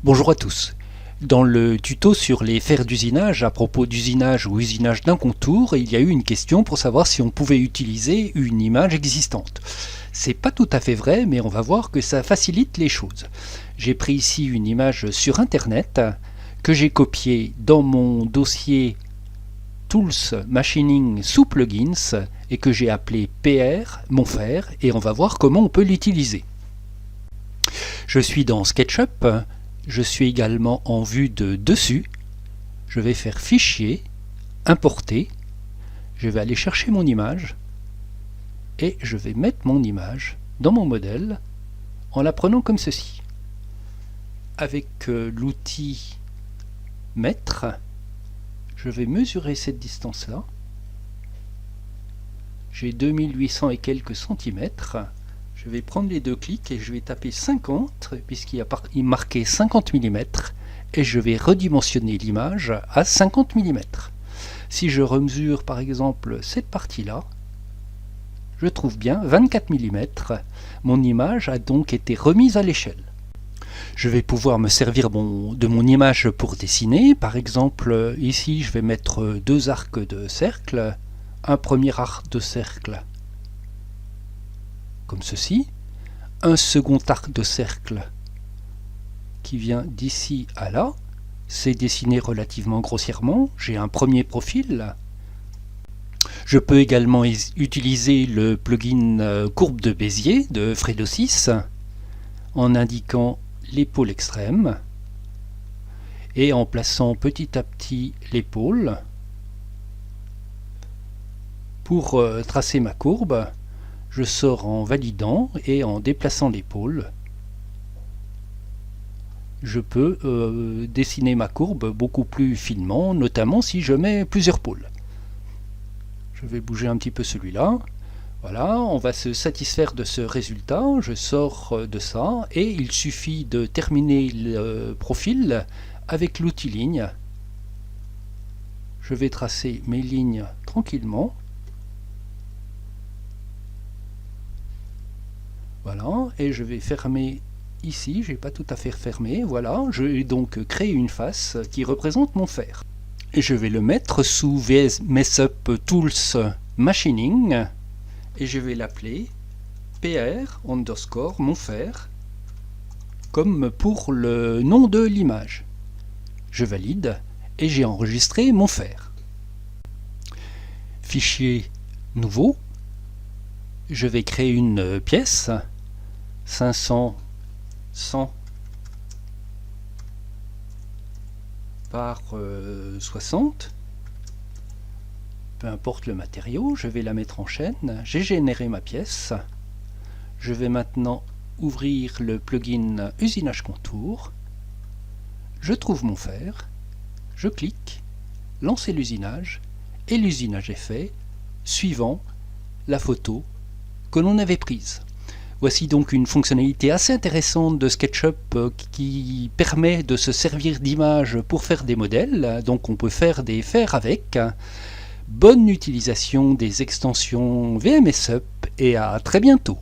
Bonjour à tous. Dans le tuto sur les fers d'usinage, à propos d'usinage ou usinage d'un contour, il y a eu une question pour savoir si on pouvait utiliser une image existante. C'est pas tout à fait vrai, mais on va voir que ça facilite les choses. J'ai pris ici une image sur internet que j'ai copiée dans mon dossier Tools Machining sous Plugins et que j'ai appelé PR, mon fer, et on va voir comment on peut l'utiliser. Je suis dans SketchUp. Je suis également en vue de dessus. Je vais faire Fichier, Importer. Je vais aller chercher mon image et je vais mettre mon image dans mon modèle en la prenant comme ceci. Avec l'outil Mètre, je vais mesurer cette distance-là. J'ai 2800 et quelques centimètres. Je vais prendre les deux clics et je vais taper 50 puisqu'il est marqué 50 mm et je vais redimensionner l'image à 50 mm. Si je remesure par exemple cette partie-là, je trouve bien 24 mm. Mon image a donc été remise à l'échelle. Je vais pouvoir me servir de mon image pour dessiner. Par exemple, ici je vais mettre deux arcs de cercle, un premier arc de cercle comme ceci, un second arc de cercle qui vient d'ici à là, c'est dessiné relativement grossièrement, j'ai un premier profil. Je peux également utiliser le plugin courbe de Bézier de Fredo 6 en indiquant l'épaule extrême et en plaçant petit à petit l'épaule pour tracer ma courbe. Je sors en validant et en déplaçant l'épaule. Je peux dessiner ma courbe beaucoup plus finement, notamment si je mets plusieurs pôles. Je vais bouger un petit peu celui-là. Voilà, on va se satisfaire de ce résultat. Je sors de ça et il suffit de terminer le profil avec l'outil ligne. Je vais tracer mes lignes tranquillement. Voilà, et je vais fermer ici, je n'ai pas tout à fait fermé, voilà, je vais donc créer une face qui représente mon fer. Et je vais le mettre sous VS Messup Tools Machining, et je vais l'appeler PR _ mon fer, comme pour le nom de l'image. Je valide, et j'ai enregistré mon fer. Fichier nouveau, je vais créer une pièce, 500, 100 par 60, peu importe le matériau, je vais la mettre en chaîne, j'ai généré ma pièce, je vais maintenant ouvrir le plugin Usinage Contour, je trouve mon fer, je clique, lancer l'usinage, et l'usinage est fait, suivant la photo que l'on avait prise. Voici donc une fonctionnalité assez intéressante de SketchUp qui permet de se servir d'images pour faire des modèles, donc on peut faire des fers avec. Bonne utilisation des extensions VMSUP et à très bientôt.